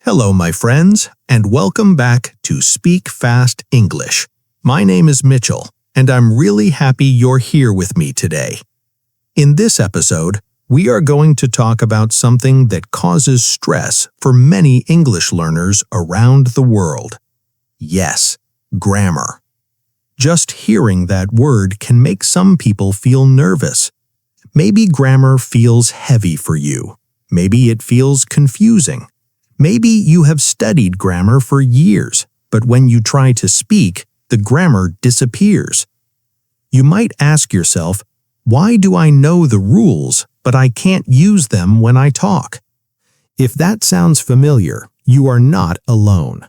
Hello, my friends, and welcome back to Speak Fast English. My name is Mitchell, and I'm really happy you're here with me today. In this episode, we are going to talk about something that causes stress for many English learners around the world. Yes, grammar. Just hearing that word can make some people feel nervous. Maybe grammar feels heavy for you. Maybe it feels confusing. Maybe you have studied grammar for years, but when you try to speak, the grammar disappears. You might ask yourself, why do I know the rules, but I can't use them when I talk? If that sounds familiar, you are not alone.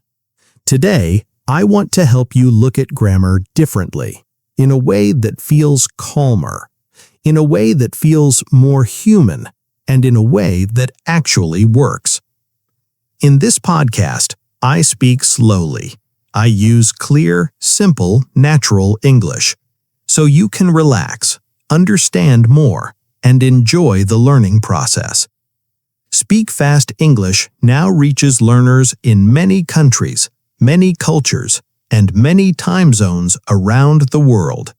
Today, I want to help you look at grammar differently, in a way that feels calmer, in a way that feels more human, and in a way that actually works. In this podcast, I speak slowly. I use clear, simple, natural English, so you can relax, understand more, and enjoy the learning process. Speak Fast English now reaches learners in many countries, many cultures, and many time zones around the world.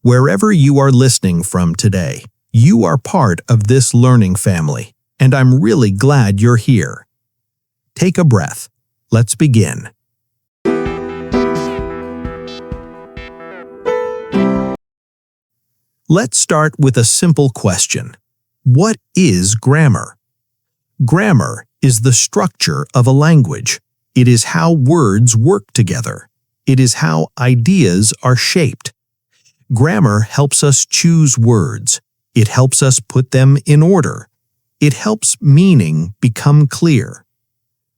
Wherever you are listening from today, you are part of this learning family, and I'm really glad you're here. Take a breath. Let's begin. Let's start with a simple question. What is grammar? Grammar is the structure of a language. It is how words work together. It is how ideas are shaped. Grammar helps us choose words. It helps us put them in order. It helps meaning become clear.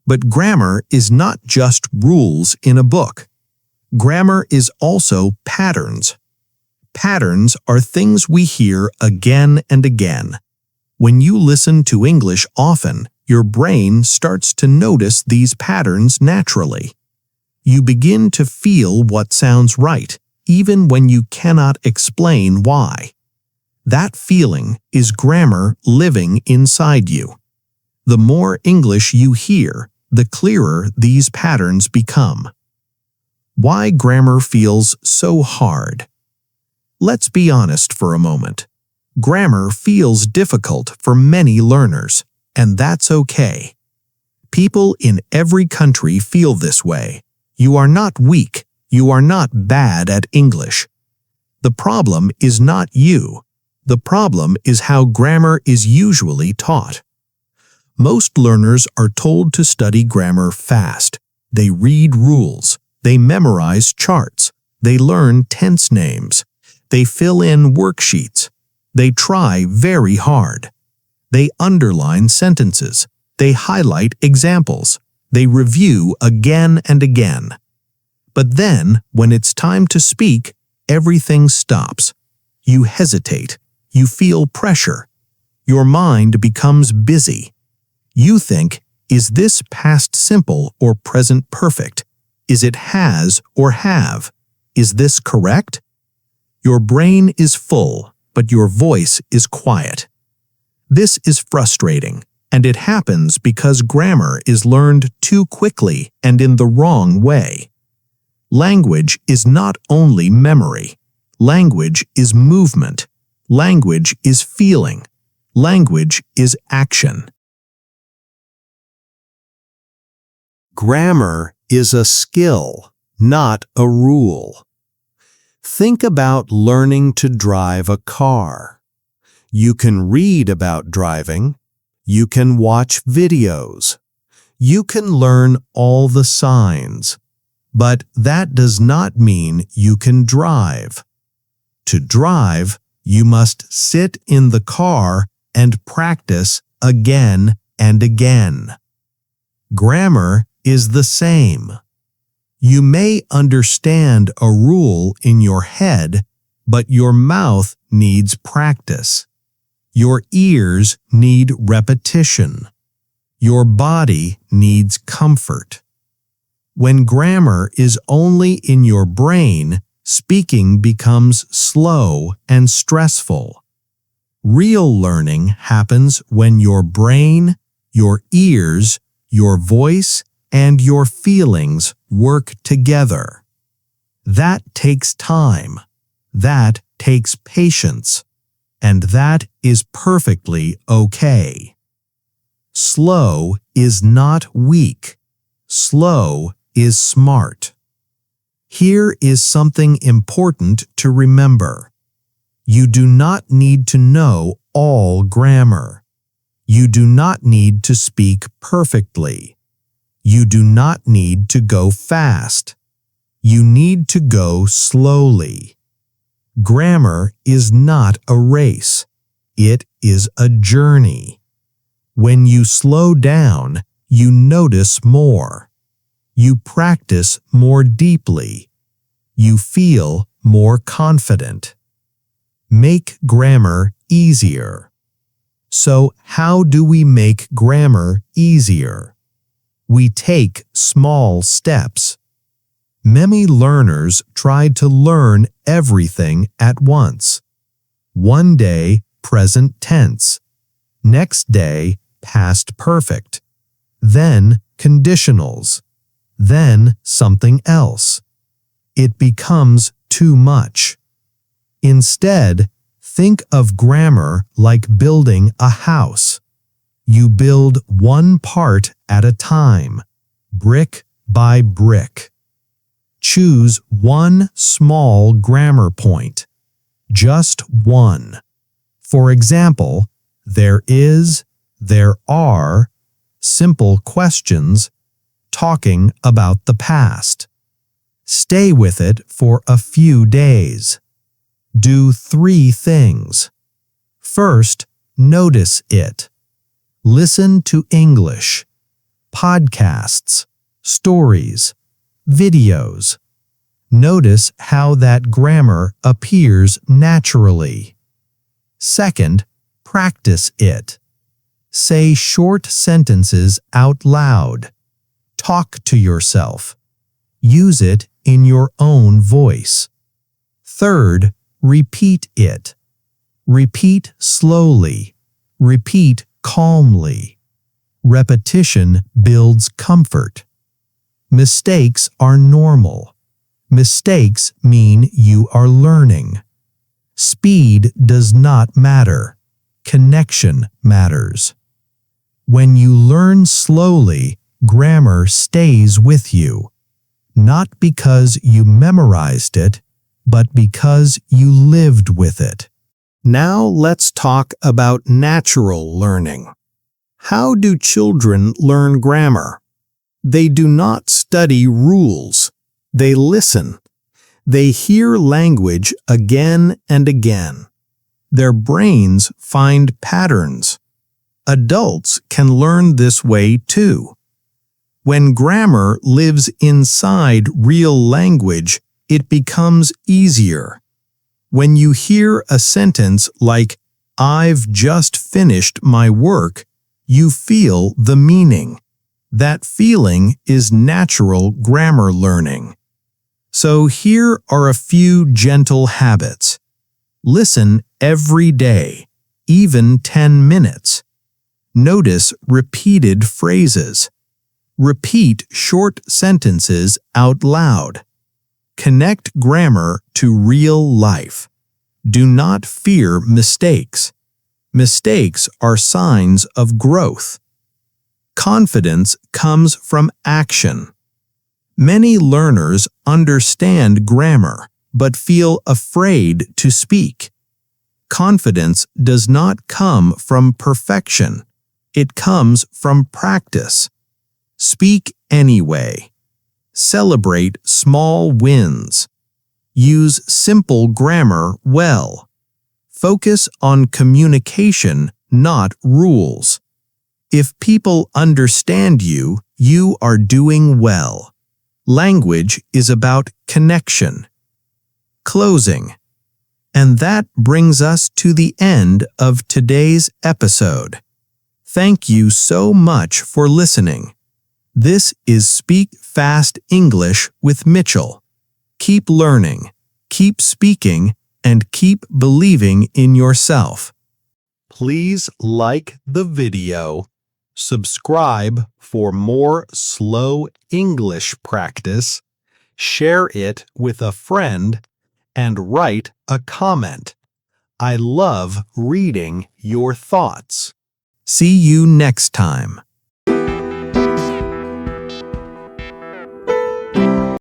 But grammar is not just rules in a book. Grammar is also patterns. Patterns are things we hear again and again. When you listen to English often, your brain starts to notice these patterns naturally. You begin to feel what sounds right, even when you cannot explain why. That feeling is grammar living inside you. The more English you hear, the clearer these patterns become. Why grammar feels so hard? Let's be honest for a moment. Grammar feels difficult for many learners, and that's okay. People in every country feel this way. You are not weak. You are not bad at English. The problem is not you. The problem is how grammar is usually taught. Most learners are told to study grammar fast. They read rules. They memorize charts. They learn tense names. They fill in worksheets. They try very hard. They underline sentences. They highlight examples. They review again and again. But then, when it's time to speak, everything stops. You hesitate. You feel pressure. Your mind becomes busy. You think, is this past simple or present perfect? Is it has or have? Is this correct? Your brain is full, but your voice is quiet. This is frustrating, and it happens because grammar is learned too quickly and in the wrong way. Language is not only memory. Language is movement. Language is feeling. Language is action. Grammar is a skill, not a rule. Think about learning to drive a car. You can read about driving. You can watch videos. You can learn all the signs. But that does not mean you can drive. To drive, you must sit in the car and practice again and again. Grammar is the same. You may understand a rule in your head, but your mouth needs practice. Your ears need repetition. Your body needs comfort. When grammar is only in your brain, speaking becomes slow and stressful. Real learning happens when your brain, your ears, your voice, and your feelings work together. That takes time. That takes patience. And that is perfectly okay. Slow is not weak. Slow is smart. Here is something important to remember. You do not need to know all grammar. You do not need to speak perfectly. You do not need to go fast. You need to go slowly. Grammar is not a race. It is a journey. When you slow down, you notice more. You practice more deeply. You feel more confident. Make grammar easier. So, how do we make grammar easier? We take small steps. Many learners tried to learn everything at once. One day, present tense. Next day, past perfect. Then, conditionals. Then, something else. It becomes too much. Instead, think of grammar like building a house. You build one part at a time, brick by brick. Choose one small grammar point, just one. For example, there is, there are, simple questions, talking about the past. Stay with it for a few days. Do 3 things. First, notice it. Listen to English, podcasts, stories, videos. Notice how that grammar appears naturally. Second, practice it. Say short sentences out loud. Talk to yourself. Use it in your own voice. Third, repeat it. Repeat slowly. Repeat calmly. Repetition builds comfort. Mistakes are normal. Mistakes mean you are learning. Speed does not matter. Connection matters. When you learn slowly, grammar stays with you. Not because you memorized it, but because you lived with it. Now let's talk about natural learning. How do children learn grammar? They do not study rules. They listen. They hear language again and again. Their brains find patterns. Adults can learn this way too. When grammar lives inside real language, it becomes easier. When you hear a sentence like, "I've just finished my work," you feel the meaning. That feeling is natural grammar learning. So here are a few gentle habits. Listen every day, even 10 minutes. Notice repeated phrases. Repeat short sentences out loud. Connect grammar to real life. Do not fear mistakes. Mistakes are signs of growth. Confidence comes from action. Many learners understand grammar but feel afraid to speak. Confidence does not come from perfection. It comes from practice. Speak anyway. Celebrate small wins. Use simple grammar well. Focus on communication, not rules. If people understand you, you are doing well. Language is about connection. Closing. And that brings us to the end of today's episode. Thank you so much for listening. This is Speak Fast English with Mitchell. Keep learning, keep speaking, and keep believing in yourself. Please like the video Subscribe for more slow English practice, share it with a friend, and write a comment. I love reading your thoughts. See you next time.